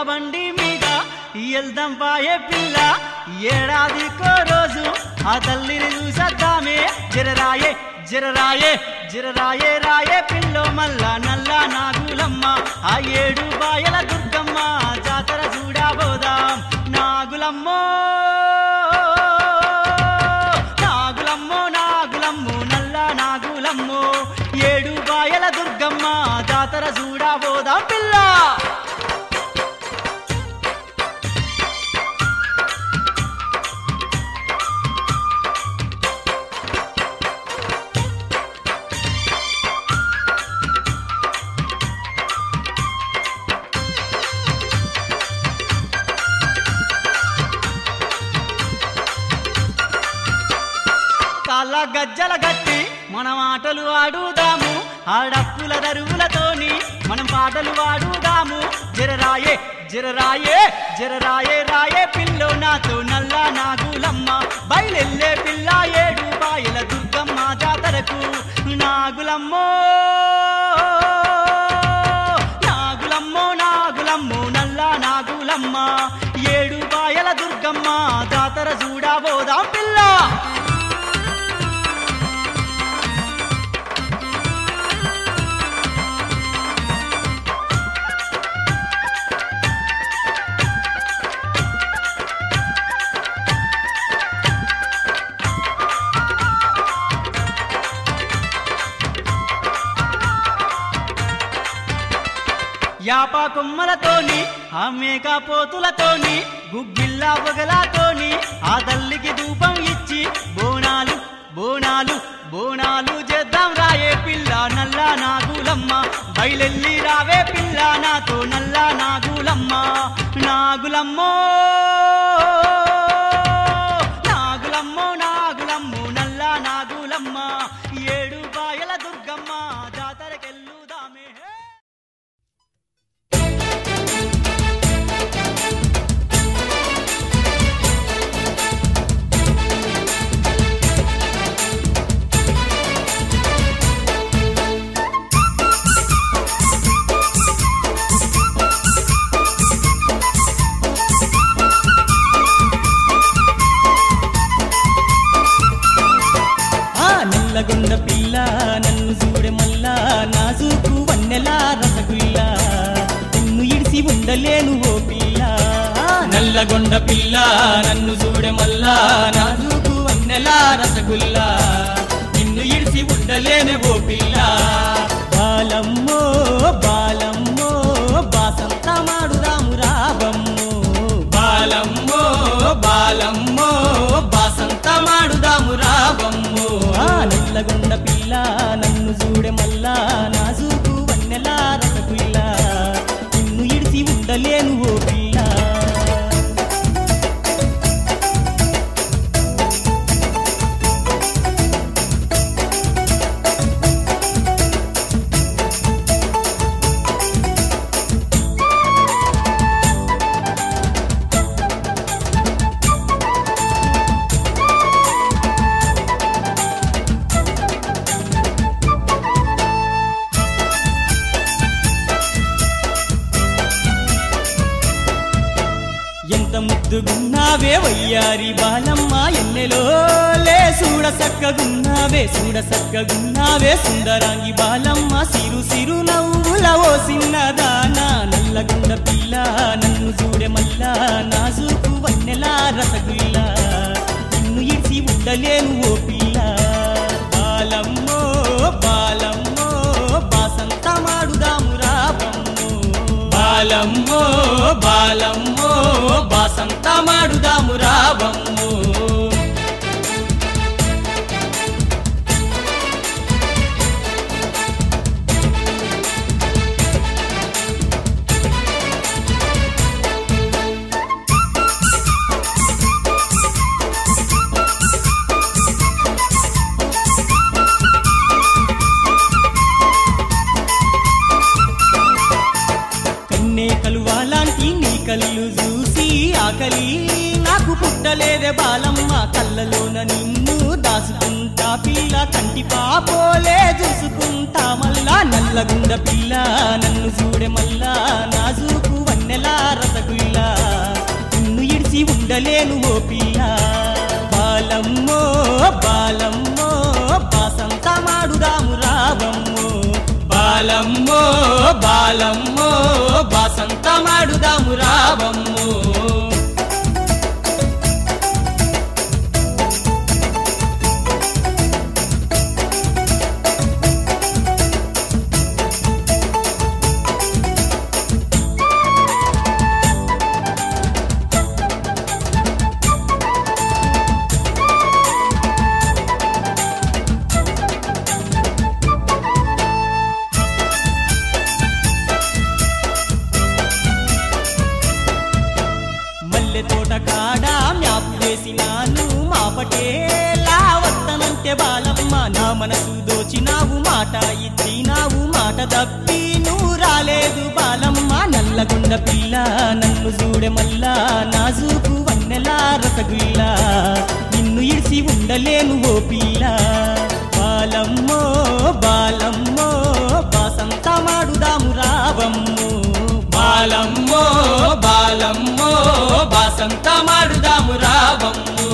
బండి మీద ఎల్దాం పాయే పిల్ల ఏడాదికో రోజు ఆ తల్లిని చూసద్దామే జరరాయే జరరాయే జరరాయే రాయే పిల్లో మల్లా నల్ల నాగులమ్మ ఆ 7 బాయల దుర్గమ్మ జాతర చూడబోదాం నాగులమ్మో నాగులమ్మో నాగులమ్మో నల్ల నాగులమ్మో 7 బాయల దుర్గమ్మ జాతర చూడబోదాం పిల్ల కాళ్ళ గజ్జల గట్టి మనం ఆటలు ఆడుదాము ఆడప్పుల దరువులతోని మనం పాటలు ఆడుదాము జరరాయే జరరాయే జరరాయే రాయే పిల్లో నాతో నల్ల నాగులమ్మ బయలెల్లే పిల్ల 7 బాయల దుర్గమ్మ జాతరకు నాగులమ్మో నాగులమ్మో నాగులమ్మో నల్ల నాగులమ్మ 7 బాయల దుర్గమ్మ జాతర చూడబోదాం పిల్ల యాప కొమ్మలతోని ఆ మేక పోతులతోని గుగ్గిళ్ళ పొగలతోని ఆ తల్లికి ధూపం ఇచ్చి బోనాలు బోనాలు బోనాలు చేద్దాం రాయే పిల్ల నల్ల నాగులమ్మ బయలెల్లి రావే పిల్ల నాతో నల్ల నాగులమ్మ నాగులమ్మో నాగులమ్మో నాగులమ్మో నల్ల నాగులమ్మ 7 బాయల దుర్గమ్మ జాతరకెళ్ళుదామే నల్లగొండ పిల్ల నన్ను చూడే మల్లా నాజుకు వన్నెల రసగుల్లా నిన్ను ఇడిసి ఉండలేను ఓ పిల్ల నల్లగొండ పిల్ల నన్ను చూడే మల్లా నాజుకు వన్నెల రసగుల్లా నిన్ను ఇడిసి ఉండలేను ఓ పిల్ల బాలమ్మో బాలమ్మో బాసంత మాడుదాము రావమ్మో బాలమ్మో బాలమ్మో బాసంత మాడుదాము రావమ్మో నల్లగొండ పిల్ల నన్ను చూడే మల్లా నాజుకు వన్నెల రసగుల్లా నిన్ను ఇడిసి ఉండలేను ఓ పిల్ల ముద్దుగున్నావే వయ్యారి బాలమ్మ ఎన్నెలో లే చూడ సక్కగున్నావే చూడ సక్కగున్నావే సుందరాంగి బాలమ్మ సిరు సిరు నవ్వుల ఓ సిన్నదానా నల్లగొండ పిల్ల నన్ను చూడే మల్లా నాజుకు వన్నెల రసగుల్లా నిన్ను ఇడిసి ఉండలేను ఓ పిల్ల బాలమ్మో బాలమ్మో బాసంత మాడుదాము రావమ్మో బాలమ్మో బాలమ్మో బాసంత మాడుదాము రావమ్మో కన్నే కలువాలాంటి నీ కళ్ళు చూసి ఆకలి నాకు పుట్టలేదే బాలమ్మ కళ్ళలోన నిన్ను దాసుకుంటా పిల్ల కంటి పాపోలే చూసుకుంటా మల్లా నల్లగుండ పిల్ల నన్ను చూడే మల్లా నాజుకు వన్నెల రస ఉండలేను ఓ పిల్ల బాలమ్మో బాలమ్మో బాసంత మాడుదాము రావమ్మో బాలమ్మో బాలమ్మో బాసంత మాడుదాము రావమ్మో తోట కాడా మ్యాపు వేసినాను మా పటేలా వత్తనంటే బాలమ్మ నా మనసు దోచినావు మాట ఇచ్చినావు మాట తప్పి నువ్వు రాలేదు బాలమ్మ నల్లగొండ పిల్ల నన్ను చూడే మల్లా నాజూకు వన్నెలా రసగుల్లా నిన్ను ఇడిసి ఉండలేను ఓ పిల్ల బాలమ్మో బాలమ్మో బాసంత మాడుదాము రావమ్మో బాలమ్మో బాలమ్మో బాసంత మాడుదాము రావమ్మో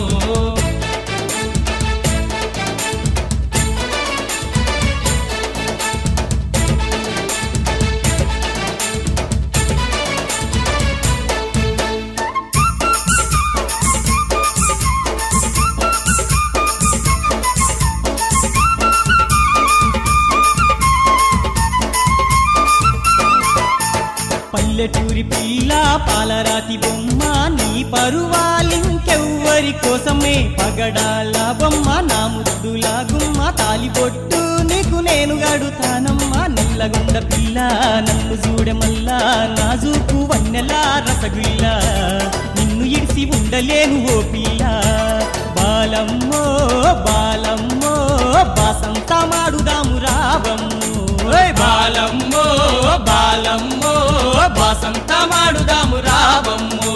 పల్లెటూరి పిల్ల పాలరాతి బొమ్మ నీ పరువాలింకెవ్వరి కోసమే పగడాల బొమ్మ నా ముద్దుల గుమ్మ తాలిబొట్టు నీకు నేను గడుతానమ్మా నల్లగొండ పిల్ల నన్ను చూడే మల్లా నాజూకు వన్నెలా రసగుల్లా నిన్ను ఇడిసి ఉండలేను ఓ పిల్ల బాలమ్మో బాలమ్మో బాసంత మాడుదాము రావమ్మో బాలమ్మో బాలమ్మో బాసంత మాడుదాము రావమ్మో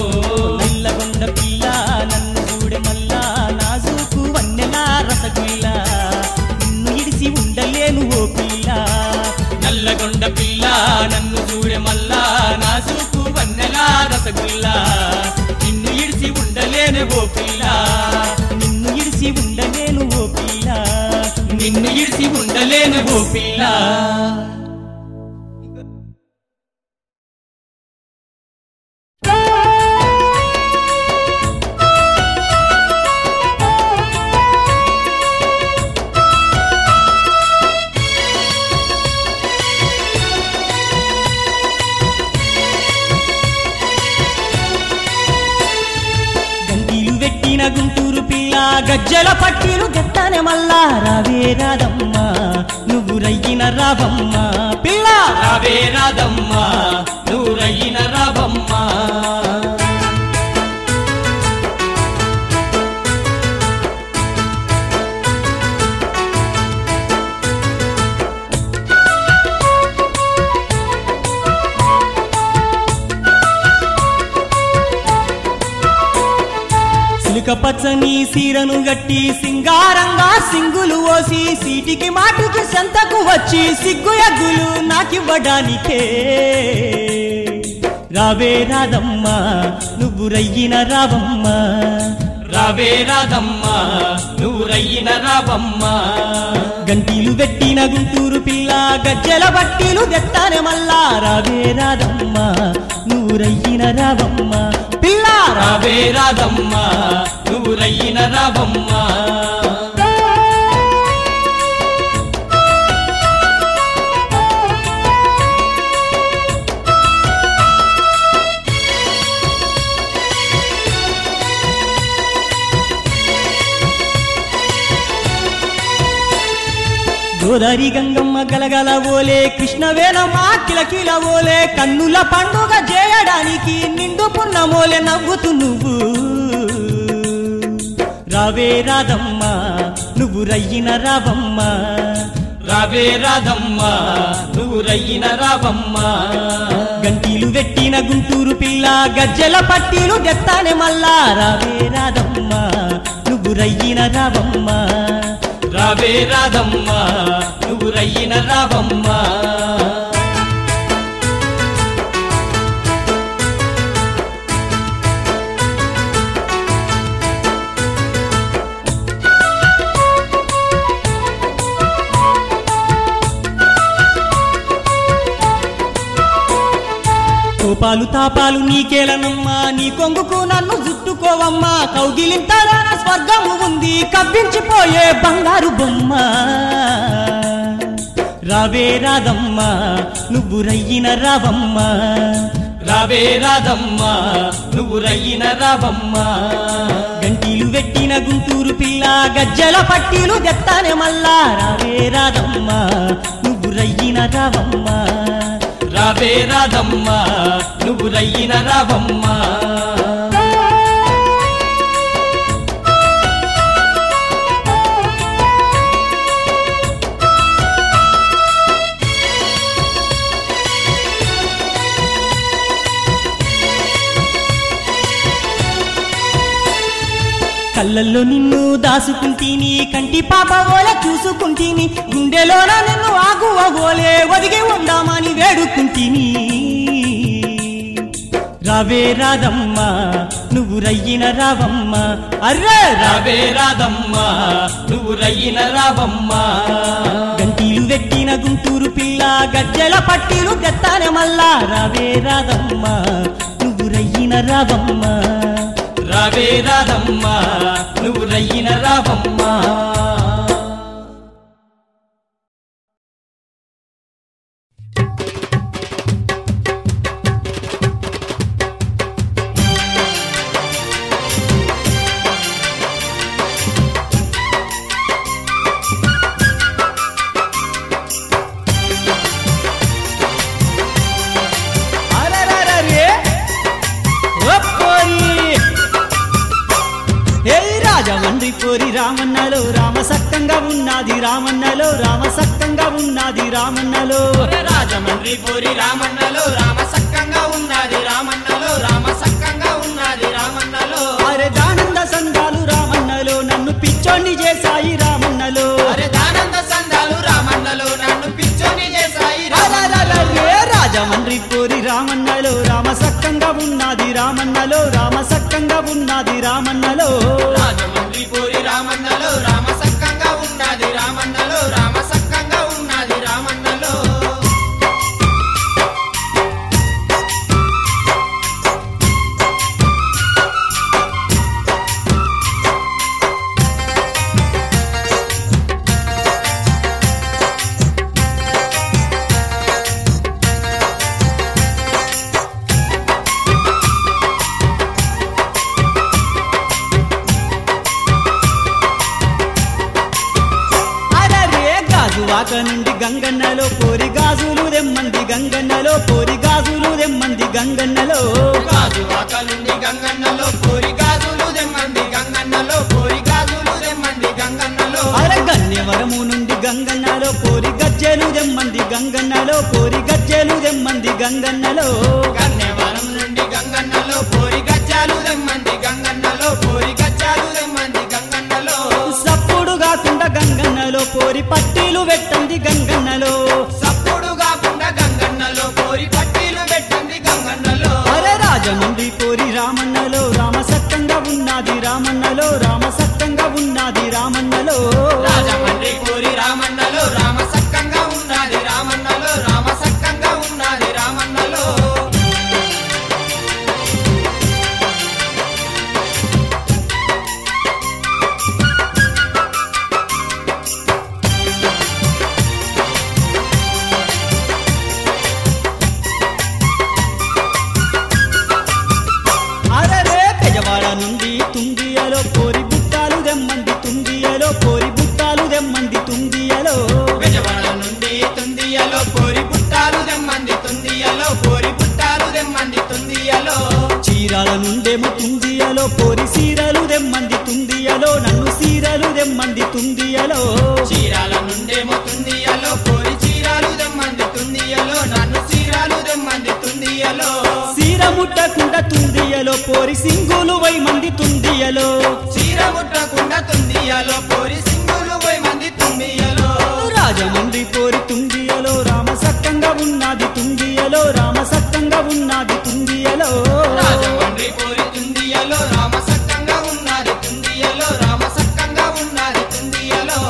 నల్లగొండ పిల్ల నన్ను చూడే మల్లా నాజూకు వన్నెలా రసగుల్లా నిన్ను ఇడిసి ఉండలేను ఓ పిల్ల నల్లగొండ పిల్ల నన్ను చూడే మల్లా నాజూకు వన్నెలా రసగుల్లా నిన్ను ఇడిసి ఉండలేను ఓ పిల్ల నిన్ను ఇడిసి ఉండలేను ఓ పిల్ల నిన్ను ఇడిసి ఉండలేను ఓ పిల్ల గుంటూరు పిల్ల గజ్జల పట్టిలు గెత్తనే మల్లా రావే రాదమ్మా నువ్వు రయ్యిన రావమ్మా పిల్ల రావే రాదమ్మా నువ్వు రయ్యిన రావమ్మా పచ్చని సీరను గట్టి సింగారంగా సింగులు ఓసి సీటికి మాటికి సంతకు వచ్చి సిగ్గు ఎగ్గులు నాకివ్వడానికే రావే రాదమ్మా నువ్వు రయ్యిన రావమ్మా రావే రాదమ్మా నువ్వు రయ్యిన రావమ్మా గంటీలు పెట్టిన గుంటూరు పిల్ల గజ్జల బట్టీలు తెత్తానే మల్లా రావే రాదమ్మా నువ్వు రయ్యిన రావమ్మా పిల్ల రావే రాదమ్మా నువ్వు రయ్యిన రావమ్మా గోదారి గంగమ్మ గలగల ఓలే కృష్ణవేణమ్మ కిలకిల ఓలే కన్నుల పండుగ చేయడానికి నిండు పున్నమోలే నవ్వుతూ నువ్వు రావే రాదమ్మా నువ్వు రయ్యిన రావమ్మా రావే రాదమ్మా నువ్వు రయ్యిన రావమ్మా గంటీలు పెట్టిన గుంటూరు పిల్ల గజ్జల పట్టీలు తెత్తానే మల్లా రావే రాదమ్మా నువ్వు రయ్యిన రావమ్మా రావే రాదమ్మా నువ్వు రయ్యిన రావమ్మా కోపాలు తాపాలు నీకేలనమ్మా నీ కొంగుకు నన్ను జుట్టుకోవమ్మా కౌగిలింతరాన స్వర్గము ఉంది కవ్వించిపోయే బంగారు బొమ్మ రావే రాదమ్మా నువ్వు రయ్యిన రావమ్మా రావే రాదమ్మా నువ్వు రయ్యిన రావమ్మా గంటీలు వెట్టిన గుంటూరు పిల్ల గజ్జల పట్టీలు గెత్తానే మల్లా రావే రాదమ్మా నువ్వు రయ్యిన రావమ్మా రావే రాదమ్మా నువ్వు రయ్యిన రావమ్మా కళ్ళల్లో నిన్ను దాసుకుంటీని కంటి పాప ఓలే చూసుకుంటీని గుండెలోన నిన్ను ఆగువ ఓలే ఒదిగి ఉందామని వేడుకుంటీని రావే రాదమ్మా నువ్వు రయ్యిన రావమ్మా అర్రే రావే రాదమ్మా నువ్వు రయ్యిన రావమ్మా గంటీలు వెట్టిన గుంటూరు పిల్ల గజ్జల పట్టీలు గెత్తానే మల్లా రావే రాదమ్మా నువ్వు రయ్యిన రావమ్మా రావే రాదమ్మా నువ్వు రయ్యిన రావమ్మా రాజమండ్రి పోరి రామన్నలో రామ సక్కంగా ఉన్నది రామన్నలో రామ సక్కంగా ఉన్నది రామన్నలో రాజమండ్రి పోరి రామన్నలో రామ సక్కంగా ఉన్నది రామన్నలో రామ సక్కంగా ఉన్నది రామన్నలో అరే దానంద సంఘాలు రామన్నలో నన్ను పిచ్చోని చేశాయి రామన్నలో అరే దానంద సంఘాలు రామన్నలో నన్ను పిచ్చోని చేశాయి రాజమండ్రి పోరి రామన్నలో రామ సక్కంగా ఉన్నది రామన్నలో రామ సక్కంగా ఉన్నది రామన్నలో రాజమండ్రి పోరి రామన్నలో రామ సక్కంగా ఉన్నది రామన్నలో రామ సక్కంగా ఉన్నది రామన్నలో వాక నుండి గంగన్నలో పోరి గాజులు దెమ్మంది గంగన్నలో పోరి గాజులు దెమ్మంది గంగన్నలో గాజు వాక నుండి గంగన్నలో పోరి గాజులు దెమ్మంది గంగన్నలో పోరి గాజులు దెమ్మంది గంగన్నలో అరే గన్యవరము నుండి గంగన్నలో పోరి గజ్జెలు దెమ్మంది గంగన్నలో పోరి గజ్జెలు దెమ్మంది గంగన్నలో గన్యవరం నుండి గంగన్నలో పోరి గజ్జాలు దెమ్మంది గంగన్నలో పోరి గజ్జాలు దెమ్మంది గంగన్నలో సప్పుడు కాకుండా గంగన్నలో పోరి పట్టీలు పెట్టంది గంగన్నలో సప్పుడు కాకుండా గంగన్నలో పోరి పట్టీలు పెట్టంది గంగన్నలో అరే రాజమండ్రి పోరి రామన్నలో రామ సక్కంగా ఉన్నది రామన్నలో రామ సక్కంగా ఉన్నది రామన్నలో రాజమండ్రి పోరి రామన్నలో రామ సక్కంగా ఉన్నది రామన్నలో రామ సక్కంగా ఉన్నది రామన్నలో నుండి తుందియలో పోరి బుట్టాలు దెమ్మంది తుందియలో పోరి బుట్టాలు దెమ్మంది తుందియలో బెజవాడ నుండి తుందియలో పోరి బుట్టాలు దెమ్మంది తుందియలో పోరి బుట్టాలు దెమ్మంది తుందియలో చీరాల నుండేమో తుందియలో పోరి సీరలు దెమ్మంది తుందియలో నన్ను సీరలు దెమ్మంది తుందియలో చీరాల నుండేమో తుందియలో పోరి చీరాలు దెమ్మంది తుందియలో నన్ను సీరాలు దెమ్మంది తుందియలో సీర ముట్టకుండా తుందియలో పోరి సింగులు వై మంది తుందియలో చీర ముట్టకుండా తుందియలో పోరి సింగులు వై మంది తుందియలో రాజమండ్రి పోరి తుందియలో రామ సక్కంగా ఉన్నది తుందియలో రామ సక్కంగా ఉన్నది తుందియలో రాజమండ్రి పోరి తుందియలో రామ సక్కంగా ఉన్నది తుందియలో రామ సక్కంగా ఉన్నది తుందియలో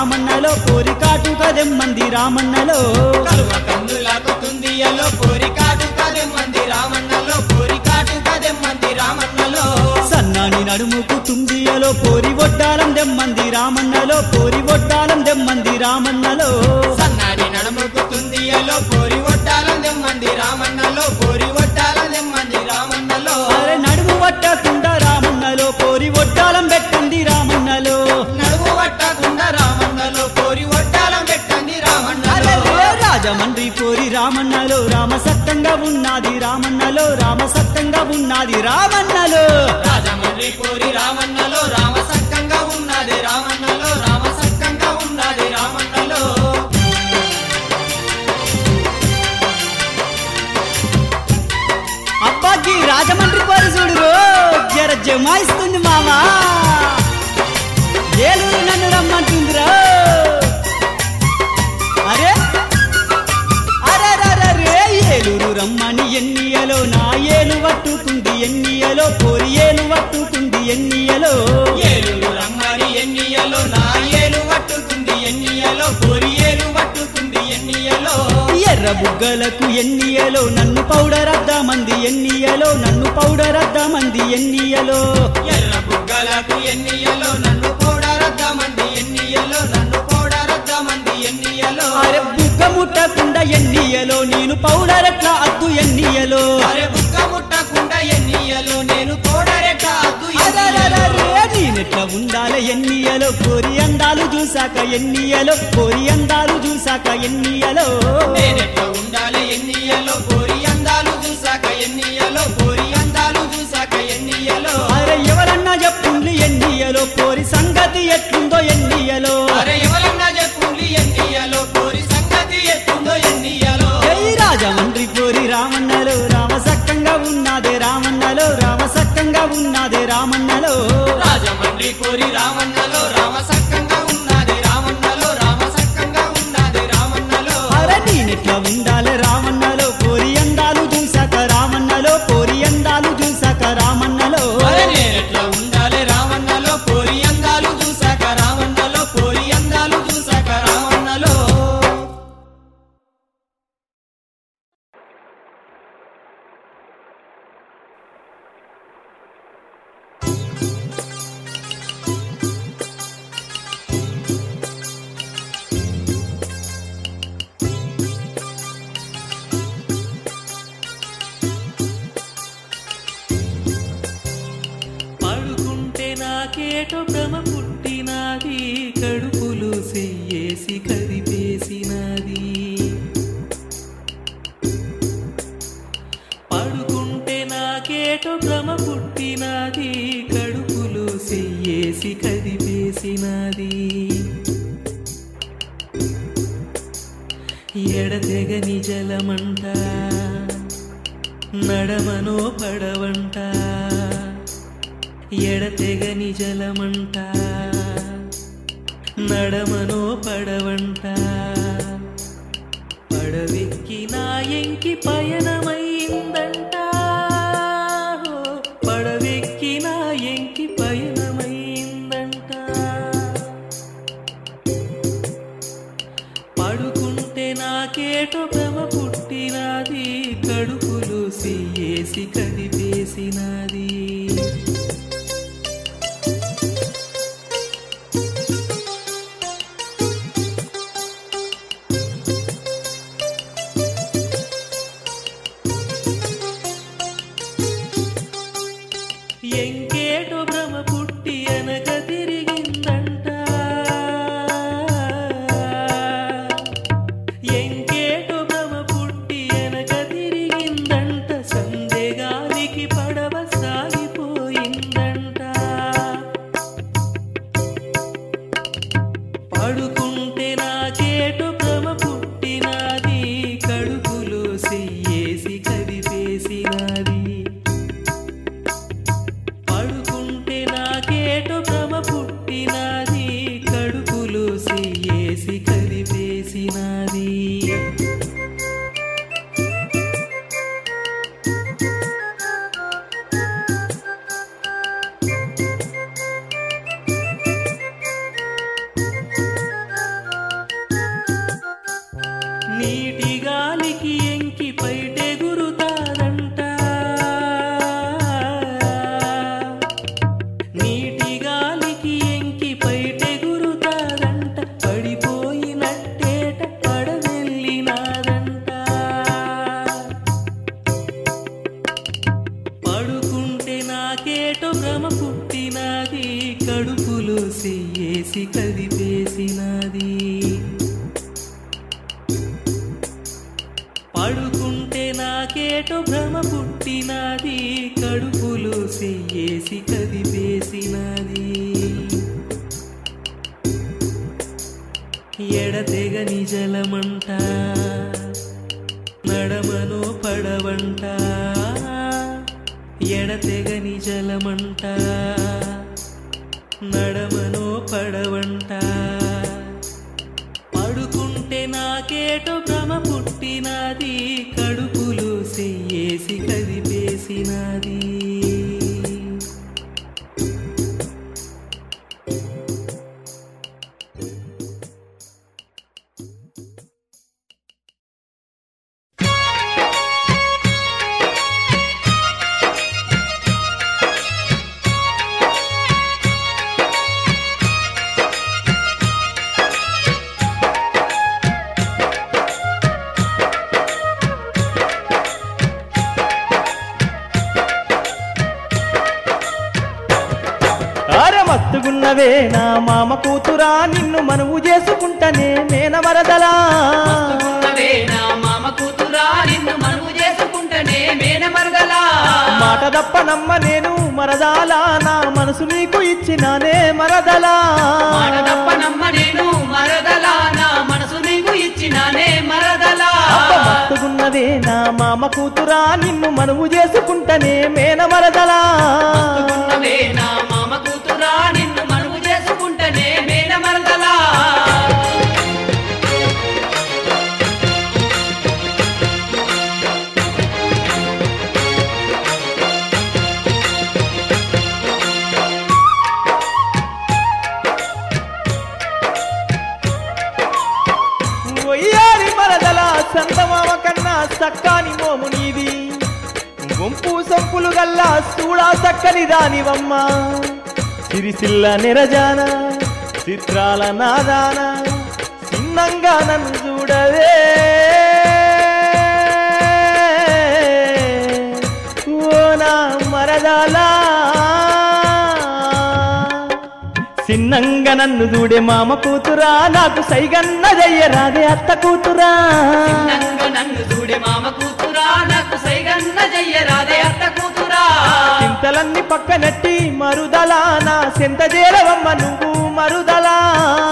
రామన్నలో పోరి కాటుక దెమ్మంది రామన్నలో కలువ కందులకు తుందియలో పోరి కాటుక దెమ్మంది రామన్నలో పోరి కాటుక దెమ్మంది రామన్నలో సన్నాని నడుముకు తుందియలో పోరి ఒడ్డాలం దెమ్మంది రామన్నలో పోరి ఒడ్డాలం దెమ్మంది రామన్నలో సన్నాని నడుముకు తుందియలో పోరి ఒడ్డాలం దెమ్మంది రామన్నలో పోరి ఒడ్డాలం దెమ్మంది రామన్నలో అరే నడుము పట్టకుండా రామన్నలో పోరి ఒడ్డాలం పెట్టండి రామన్నలో నడుము పట్టకుండా రామన్నలో పోరి ఒడ్డాలం పెట్టండి రామన్నలో రాజమండ్రి పోరి రామన్నలో రామ సత్తంగా ఉన్నది రామన్నలో రామ సత్తంగా ఉన్నది రామన్నలో రాజమండ్రి పోరి రామన్నలో రామ సత్తంగా ఉన్నది రామన్నలో రామ సత్తంగా ఉన్నది రామన్నలో అబ్బాకి రాజమండ్రి పోరి చూడు జర జమాయిస్తుంది మామా ఏలూరు నన్ను రమ్మంటుందిరా అరే అరే ఏలూరు రమ్మని ఎన్నియలో నా ఏలు పట్టుకుంది ఎన్నియలో పోరి ఏలు పట్టుకుంది ఎన్నియలో ఏలుగు రమ్మని ఎన్నియలో నా ఏలు పట్టుకుంది ఎన్నియలో పోరి ఏలు పట్టుకుంది ఎన్నియలో ఎర్ర బుగ్గలకు ఎన్నియలో నన్ను పౌడర్ అద్దామంది ఎన్నియలో నన్ను పౌడర్ అద్దామంది ఎన్నియలో ఎర్ర బుగ్గలకు ఎన్నియలో నన్ను పోడరద్దామంది ఎన్నియలో నన్ను పోడరద్దామంది ఎన్నియలో అరే బుగ్గ ముట్టకుండా ఎన్నియలో నేను పౌడర్ ఎట్లా అద్దు ఎన్నియలో అరే బుగ్గ ముట్టకుండా ఎన్నియలో నేను పోడరెట్ట అద్దు నేనెట్లా ఉండాలి ఎన్నియలో కోరి అందాలు చూసాక ఎన్నియలో కోరి అందాలు చూసాక ఎన్నియలో నేనెట్లా ఉండాలి ఎన్నియలో పోరి అందాలు చూసాక ఎన్నియలో పోరి అందాలు చూసాక ఎన్నియలో అరే ఎవరన్నా చెప్పుండ్లి ఎన్నియలో కోరి సంగతి ఎట్లుందో ఎన్నియలో అరే ఎవరన్నా చెప్పుండి ఎన్నియలో పోరి సంగతి ఎట్టుందో ఎన్నియలో రాజమండ్రి పోరి రామన్నలో రామ సక్కంగా ఉన్నదే రామన్నలో రామ సక్కంగా ఉన్నదే రామన్నలో రాజమండ్రి పోరి రామన్నలో రామ సక్కంగా ఉన్నది రామన్నలో రామ సక్కంగా ఉన్నది రామన్నలో అరే నేనెట్లా ఉండాలి రామన్నలో పోరి అందాలు చూసాక రామన్నలో పోరి అందాలు చూసాక రామన్నలో అరే నేనెట్లా ఉండాలి రామన్నలో పోరి అందాలు చూసాక రామన్నలో పోరి అందాలు చూసాక రామన్నలో పడుకుంటే నాకేటో భ్రమ పుట్టినాది కడుపులు చెయ్యేసి కదిపేసినది పడుకుంటే నాకేటో భ్రమ పుట్టినాది కడుపులు చెయ్యేసి కదిపేసినది ఎడతెగని జలమంట నడమనో పడవంట ఎడతెగని జలమంట నడమనో పడవంట పడవెక్కి నా ఎంకి పయనమైందంట పడవెక్కి నా ఎంకి పయనమైందంట పడుకుంటే నాకేటో భ్రమ పుట్టినది కడుపులు చెయ్యేసి కదిపేసినది ఎంకేటో భ్రమ పుట్టి అనక తిరిగిందంట ఎంకేటో భ్రమ పుట్టి అనక తిరిగిందంట సందేగాలికి పడవ సాగిపోయిందంట పడుకుంటే నాకేటో భ్రమ పుట్టినది కడుపులో చెయ్యేసి కదిపేసినది చెయ్యేసి కదిపేసినది పడుకుంటే నాకేటో భ్రమ పుట్టినది కడుపులో చెయ్యేసి కదిపేసినది ఎడతెగని జలమంట నడమను పడవంట ఎడతెగని జలమంట నడమను పడవంట పడుకుంటే నాకేటో భ్రమ పుట్టినది కడుపులో చెయ్యేసి కదిపేసినది మస్తుగున్నవే నా మామ కూతురా నిన్ను మనవు చేసుకుంటనే మేనమరదలా మస్తుగున్నవే నా మామ కూతురా నిన్ను మనవు చేసుకుంటనే మేనమరదలా మాట తప్ప నమ్మ నేను మరదాలా నా మనసు నీకు ఇచ్చినానే మరదలా మాట తప్ప నమ్మ నేను మరదలా నా మనసు నీకు ఇచ్చినానే మరదలా మస్తుగున్నవే నా మామ కూతురా నిన్ను మనవు చేసుకుంటనే మేనమరదలా మస్తుగున్నవే నా మామ కూతురా నిన్ను మనవు చేసుకుంటనే మేనమరదలా ఒయ్యారి మరదలా సంతమామ కన్నా సక్కాని మోము నీది గుంపు సంపులు గల్లా చూడా సక్కని దానివమ్మ సిరిసిల్ల నిరజాన చిత్రాల నాదాన చిన్నంగా నన్ను చూడవే ఓ నా మరదలా చిన్నంగా నన్ను చూడే మామ కూతురా నాకు సైగన్న జయ్యరాదే అత్త కూతురా చిన్నంగా నన్ను చూడే మామ కూతురా నాకు సైగన్న జయ్యరాదే అత్త కూతురా చింతలన్నీ పక్కనెట్టి మరుదలా నా సెంత చేరవమ్మ నువ్వు మరుదలా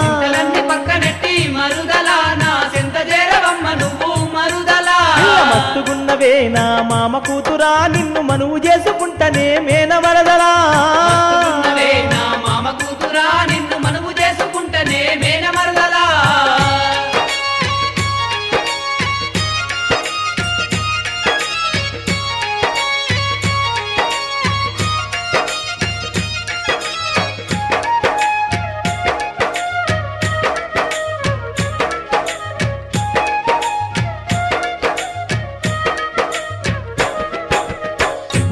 చింతలన్నీ పక్కనెట్టి మరుదలా నా సెంత చేరవమ్మ నువ్వు మరుదలా మస్తుగున్నవే నా మామ కూతురా నిన్ను మనువు చేసుకుంటనే మేనమరదలా మస్తుగున్నవే నా మామ కూతురా నిన్ను మనవు చేసుకుంటనే మేనమరదలా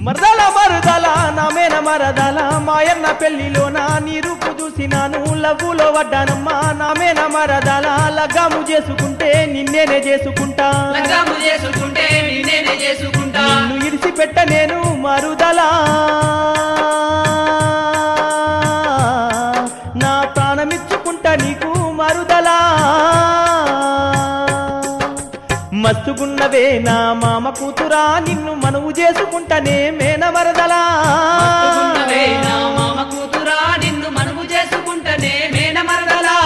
మరదల మరదల నా మేన మరదల మాయన్న పెళ్లిలో నా నీ రూపు చూసినాను లవ్వులో వడ్డానమ్మా నా మేన మరదల లగ్గాము చేసుకుంటే నిన్నేనే చేసుకుంటా లగ్గాము చేసుకుంటే నిన్నేనే చేసుకుంటా నిన్ను ఇడిసిపెట్ట నేను మరుదలా నా ప్రాణమిచ్చుకుంటా నీకు మరుదలా మస్తుగున్నవే నా మామ కూతురా నిన్ను మనవు చేసుకుంటనే మేనమరదలా మస్తుగున్నవే నా మామ కూతురా నిన్ను మనవు చేసుకుంటనే మేనమరదలా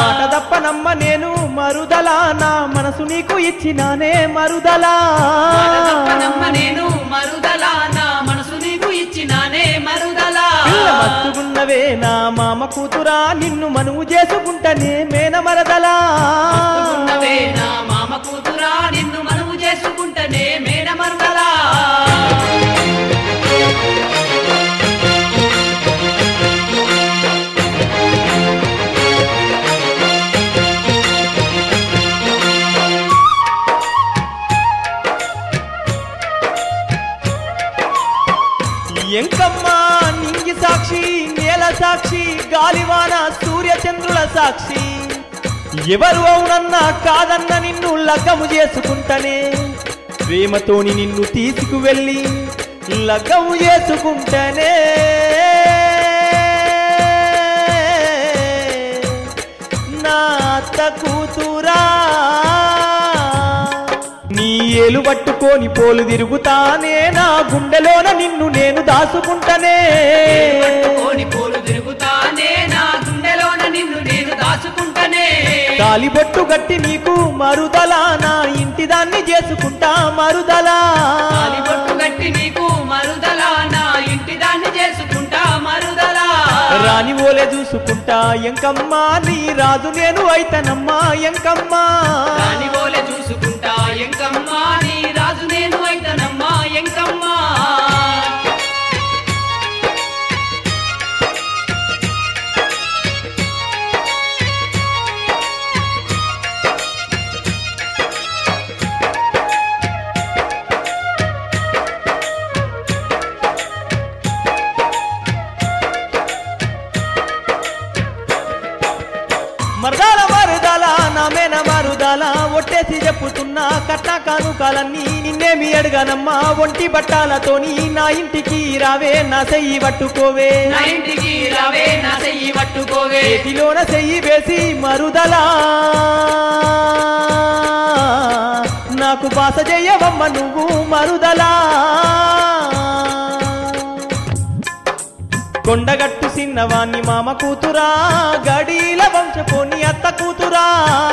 మాట తప్ప నమ్మ నేను మరుదలా నా మనసు నీకు ఇచ్చినానే మరుదలా మాట తప్ప నమ్మ నేను మరుదలా నా మనసు నీకు ఇచ్చినానే మరుదలా మస్తుగున్నవే నా మామ కూతురా నిన్ను మనవు చేసుకుంటనే మేనమరదలా మస్తుగున్నవే నా మామ కూతురా నిన్ను మనవు చేసుకుంటనే మేనమరదలా ఎంకమ్మా నింగి సాక్షి నేల సాక్షి గాలివాన సూర్యచంద్రుల సాక్షి ఎవరు అవునన్నా కాదన్న నిన్ను లగ్గము చేసుకుంటనే ప్రేమతోని నిన్ను తీసుకువెళ్ళి లగ్గము చేసుకుంటనే నా అత్త కూతురా నీ ఏలు పట్టుకొని పోలు తిరుగుతానే నా గుండెలోన నిన్ను నేను దాసుకుంటనే పోలు తిరుగుతానే నా గుండెలోన నిన్ను నేను దాచుకుంటనే తాలిబొట్టు గట్టి నీకు మరుదలా నా ఇంటి దాన్ని చేసుకుంటా మరుదలా తాలిబొట్టు గట్టి నీకు మరుదలా నా ఇంటి దాన్ని చేసుకుంటా మరుదలా రాని ఓలే చూసుకుంటా ఎంకమ్మా నీ రాజు నేను అయితనమ్మా ఎంకమ్మా రాని ఓలే చూసుకుంటా ఎంకమ్మా నీ రాజు నేను అయితనమ్మా ఎంకమ్మా మరదాల మరుదల నా మేన మరుదల ఒట్టేసి చెప్పుతున్నా కట్న కానుకాలన్నీ నిన్నేమి అడగనమ్మా ఒంటి బట్టాలతోని నా ఇంటికి రావే నా చెయ్యి పట్టుకోవే నా ఇంటికి రావే నా చెయ్యి పట్టుకోవే చేతిలోన చెయ్యి వేసి మరుదలా నాకు బాస చెయ్యవమ్మ నువ్వు మరుదలా కొండగట్టు సిన్నవాణ్ణి మామ కూతురా గడీల వంశపోని అత్త కూతురా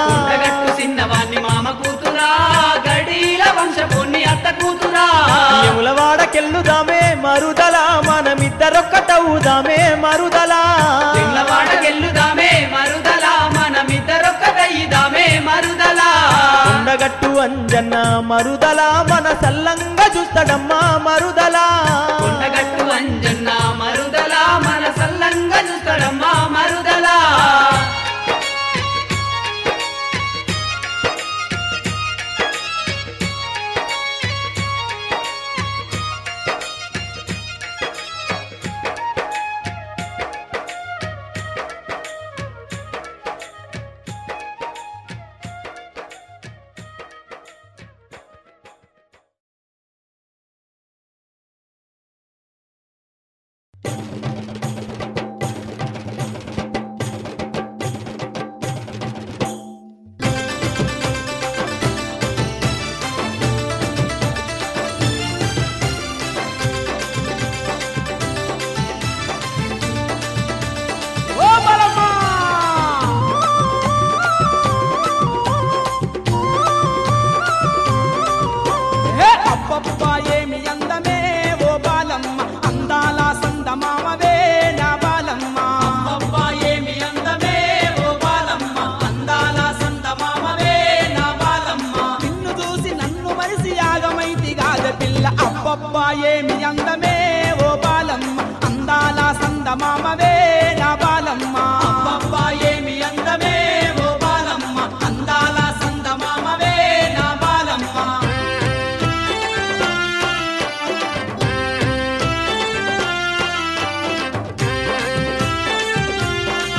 కొండగట్టు సిన్నవాణ్ణి మామ కూతురా గడీల వంశపోని అత్త కూతురా యములవాడకెళ్ళుదామే మరుదలా మనమిద్దరొక్కటవుదామే మరుదలా వాడకెళ్ళుదామే మరుదలా మనమిద్దరొక్కటయ్యిదామే మరుదలా కొండగట్టు అంజన్న మరుదలా మన సల్లంగా చూస్తాడమ్మా మరుదలా కొండగట్టు అంజన్న మరుదలా మన సల్లంగా చూస్తాడమ్మా మరుదలా ఏమి అందమే ఓ బాలమ్మ అందాల సందమామవే నా బాలమ్మ అబ్బబ్బా ఏమి అందమే ఓ బాలమ్మ అందాల సందమామవే నా బాలమ్మ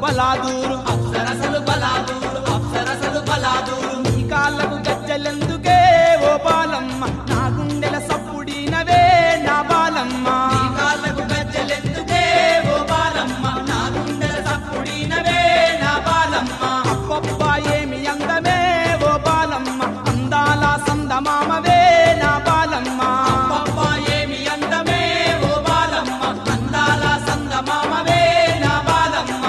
బలాదూరు అప్సరసలు బలాదూరు అప్సరసలు బలాదూరు నీ కాళ్ళకు గజ్జలెందుకే ఓ బాలమ్మ నా గుండెల సప్పుడినవే నా బాలమ్మ నీ కాళ్ళకు గజ్జలెందుకే ఓ బాలమ్మ నా గుండెల సప్పుడినవే నా బాలమ్మ అబ్బబ్బా ఏమి అందమే ఓ బాలమ్మ అందాల సందమామవే నా బాలమ్మ అబ్బబ్బా ఏమి అందమే ఓ బాలమ్మ అందాల సందమామవే నా బాలమ్మ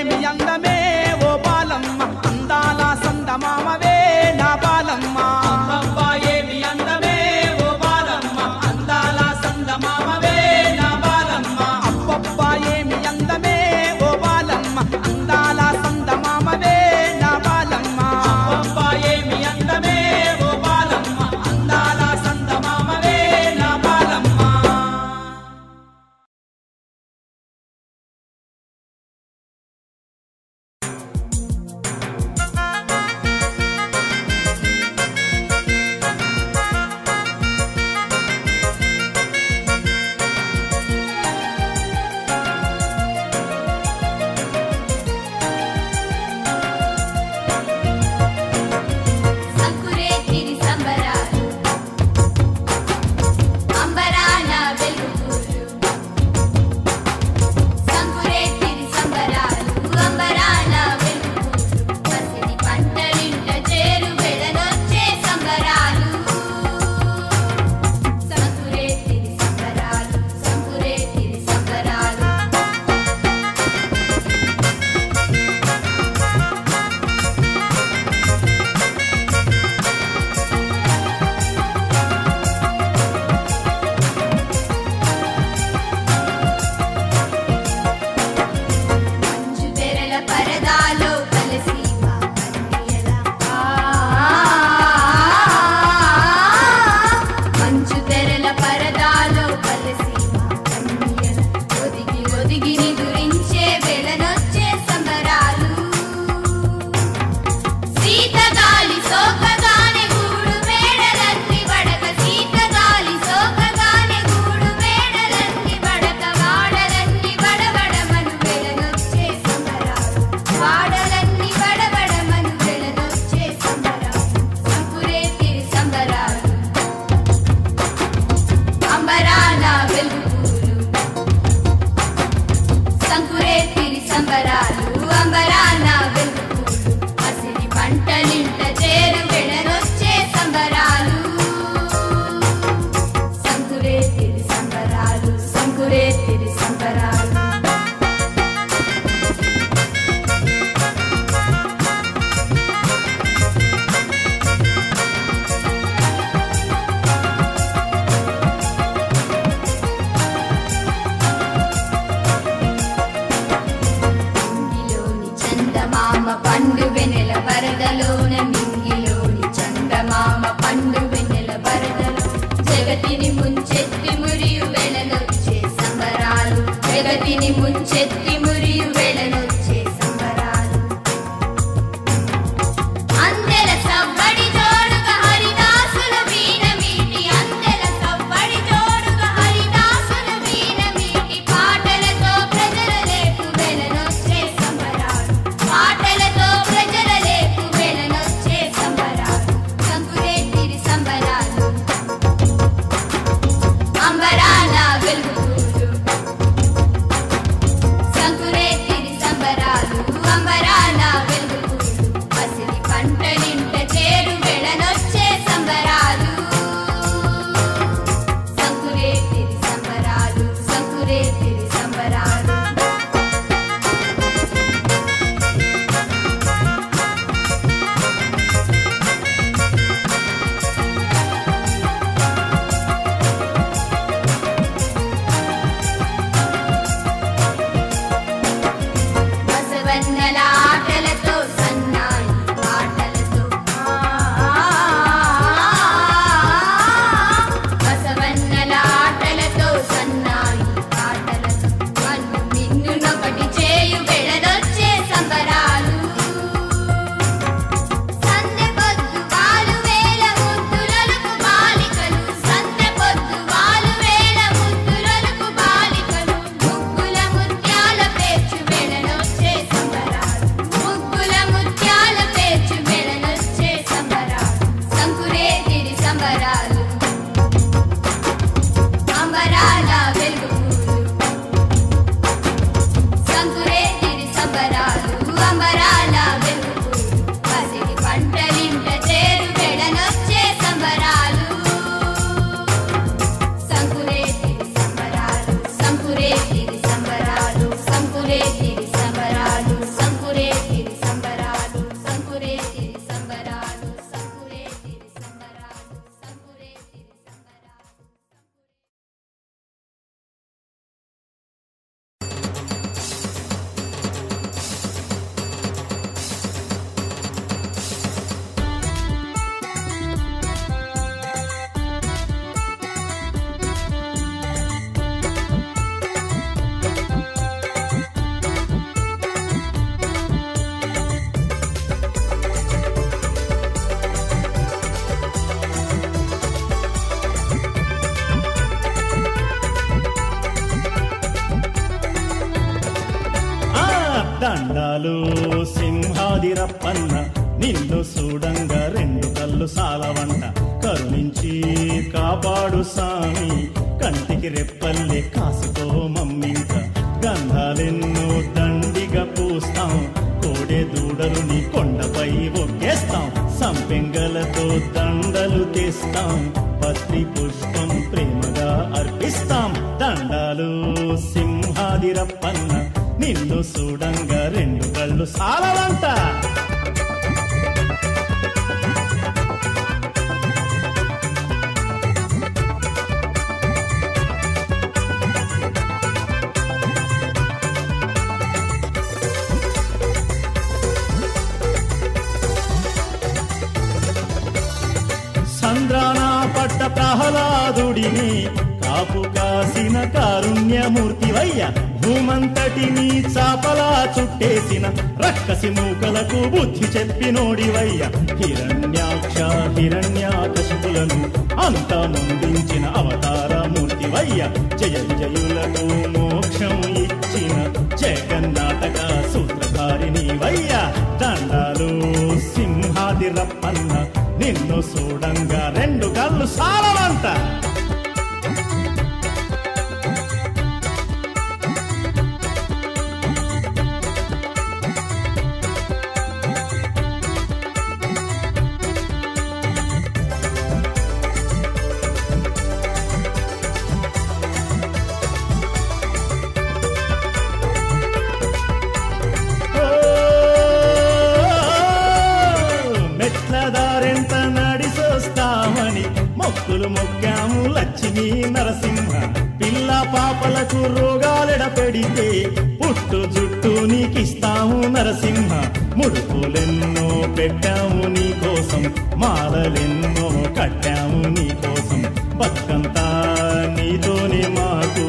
ఏమి అందమే ఓ బాలమ్మ అందాల సందమామవే నా బాలమ్మ అబ్బబ్బా ఏమి అందమే ఓ బాలమ్మ అందాల సందమామవే నా బాలమ్మ అబ్బబ్బా ఏమి అందమే ఓ బాలమ్మ అందాల సందమామవే నా బాలమ్మ అబ్బబ్బా ఏమి అందమే ఓ బాలమ్మ అందాల సందమామవే నా బాలమ్మ సంకురేతిరి సంబరాలు అంబరాన వెలుగులు సంకురేతిరి సంబరాలు అంబరాన వెలుగులు పసిడి పంటలింట చేరు వెడనొచ్చే సంబరాలు సంకురేతిరి సంబరాలు సంకురేతిరి సంబరాలు మంచు తెరల పరదాలో కలసి మంచు తెరల పరదాలో కలసి ఒదిగి ఒదిగి నిదురించే వెలనొచ్చే సంబరాలు సీతగాలి సోకగానే గూడు మేడలన్నీ వడక సీతగాలి సోకగానే గూడు మేడలన్నీ వడక వాడలన్నీ వడవడమను వెలనొచ్చే సంబరాలు వాడలన్నీ వడవడమను వెలనొచ్చే సంబరాలు సంకురేతిరి సంబరాలు అంబరాన వెలుగులు సంకురేతిరి సంబరాలు అంబరాన వెలుగులు పసిడి పంటలింట చేరు వెడనొచ్చే సంబరాలు సంకురేతిరి సంబరాలు సంకురేతిరి సంబరాలు మింగిలోని చందమామ పండు వెన్నెల వరదలోన మింగిలోని చందమామ పండు వెన్నెల వరదలో జగతిని ముంచెత్తి మురియు వెళనొచ్చే సంబరాలు జగతిని ముంచెత్తి మురియు వెళనొచ్చే సంబరాలు అందెల సవ్వడి జోడుగా హరిదాసుల వీణ మీటి అందెల సవ్వడి జోడుగా హరిదాసుల వీణ మీటి పాటలతో ప్రజల లేపు వెలనొచ్చే సంబరాలు పాటలతో ప్రజల లేపు వెలనొచ్చే సంబరాలు సంకురేతిరి సంబరాలు అంబరాన వెలుగులు సంకురేతిరి సంబరాలు అంబరాన వెలుగులు పసిడి పంటలింట చేరు వెడనొచ్చే సంబరాలు సంకురేతిరి సంబరాలు సంకురేతిరి సంబరాలు బసవన్నల ఆటలతో సన్నాయి ఆటలతో బసవన్నల ఆటలతో సన్నాయి ఆటలతో మన్ను మిన్నునొకటి చేయు వెడనొచ్చే సంబరాలు సందె పొద్దు వాలు వేల ముద్దులకు బాలికలు సందె పొద్దు వాలు వేల ముద్దులకు బాలికలు ముగ్గుల ముత్యాల పేర్చు వెడనొచ్చే సంబరాలు ముగ్గుల ముత్యాల పేర్చు వెడనొచ్చే సంబరాలు సంకురేతిరి సంబరాలు అంబరాల వెలుగులు సంకురేతిరి సంబరాలు అంబరాల వెలుగులు పసిడి పంటలింట చేరు వెడనొచ్చే సంబరాలు సంకురేతిరి సంబరాలు సంకురేతిరి సంబరాలు సంకురేతిరి సంబరాలు దండాలు సింహాదిరప్పన్న నిన్ను చూడంగా రెండు కళ్ళు సాలవంట కరుణించి కాపాడు సామి కంటికి రెప్పల్లే కాసుకో మమ్మింక గంధాలెన్నో దండిగా పూస్తాం కోడే దూడలు నీ కొండపై ఒక్కేస్తాం సంపెంగలతో దండలు తెస్తాం పత్రి పుష్పం ప్రేమగా అర్పిస్తాం దండాలు సింహాదిరప్పన్న నిన్ను చూడంగా రెండు కళ్ళు సాలవంట చంద్రాన పట్ట ప్రహ్లాదుడిని కాపు కాసిన కారుణ్యమూర్తివయ్య భూమంతటిని చాపలా చుట్టేసిన రక్కసి మూకలకు బుద్ధి చెప్పినోడివయ్య హిరణ్యాక్ష హిరణ్యాకశిపులను అంతమొందించిన అవతారమూర్తివయ్య జయ జయులకు మోక్షం ఇచ్చిన జగన్నాటక సూత్రధారిణివయ్య దండాలు సింహాదిరప్పన్న నిన్ను చూడంగా రెండు కళ్ళు సాలవంట మెట్లదారెంత నడిసొస్తామని మొక్కులు మొక్కాము లక్ష్మీ నరసింహ పిల్ల పాపలకు రోగాలెడ పెడితే పుట్టు జుట్టు నీకిస్తాము నరసింహ ముడుపులెన్నో పెట్టాము నీ కోసం మాలలెన్నో కట్టాము నీ కోసం బతుకంతా నీతోనే మాకు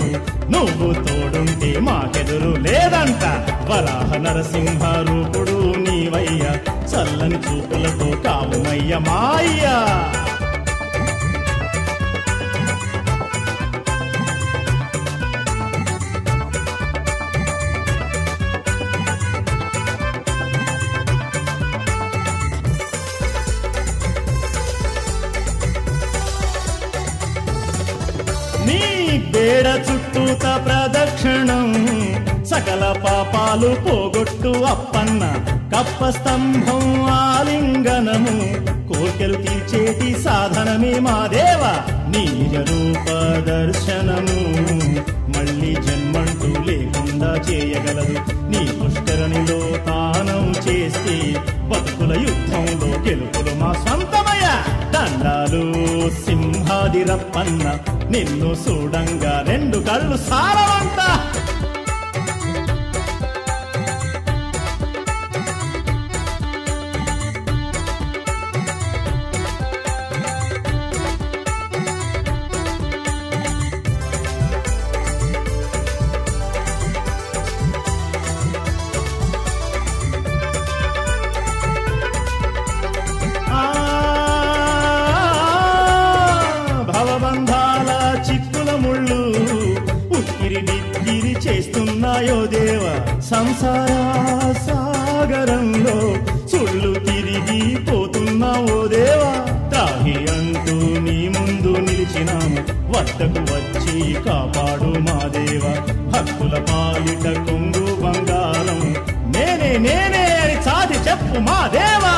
నువ్వు తోడుంటే మాకెదురు లేదంట వరాహ నరసింహ రూపుడు నీవయ్య చల్లని చూపులతో కావుమయ్య మాయ్యా నీ బేడ చుట్టూత ప్రదక్షిణం సకల పాపాలు పోగొట్టు అప్పన్న కప్ప స్తంభం ఆలింగనము కోర్కెలు తీర్చేటి సాధనమే మా దేవ నీ నిజ రూప దర్శనము మళ్ళీ జన్మంటూ లేకుండా చేయగలదు నీ పుష్కరణిలో తానం చేస్తే బతుకుల యుద్ధంలో గెలుపులు మా సొంతమయ దండాలు సింహాదిరప్పన్న నిన్ను చూడంగా రెండు కళ్ళు సారవంట భవబంధాల చిక్కుల ముళ్ళు ఉక్కిరి బిక్కిరి చేస్తున్నాయో దేవ సంసార సాగరంలో సుళ్ళు తిరిగి పోతున్నావో దేవా తాగి అంటూ నీ ముందు నిలిచినాము వద్దకు వచ్చి కాపాడు మా దేవ భక్తుల పాలిట కొంగు బంగారం నేనే నేనే అని చాటి చెప్పు మా దేవా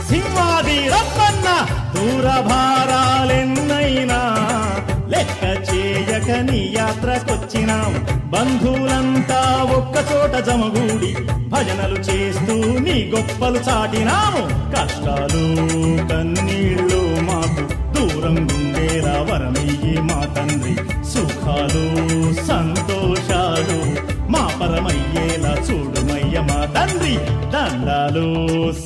సింహాదిరప్పన్న దూరభారాలెన్నైనా లెక్క చేయక నీ యాత్రకొచ్చినాం బంధువులంతా ఒక్కచోట జమగూడి భజనలు చేస్తూ నీ గొప్పలు చాటినాము కష్టాలు కన్నీళ్ళు మాకు దూరం గుండేలా వరమయ్యి మా తండ్రి సుఖాలు సంతోషాలు మా పరమయ్యేలా చూడుమయ్య మా తండ్రి దండాలు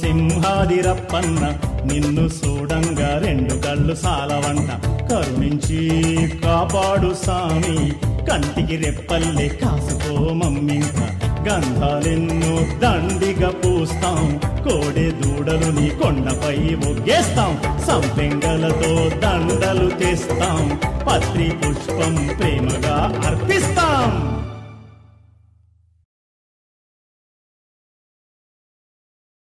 సింహాదిరప్పన్న నిన్ను చూడంగా రెండు కళ్ళు సాలవంట కరుణించి కాపాడు సామి కంటికి రెప్పల్లే కాసుకో మమ్మింక గంధాలెన్నో దండిగా పూస్తాం కోడె దూడలు నీ కొండపై ఒగ్గేస్తాం సంపెంగలతో దండలు తెస్తాం పత్రి పుష్పం ప్రేమగా అర్పిస్తాం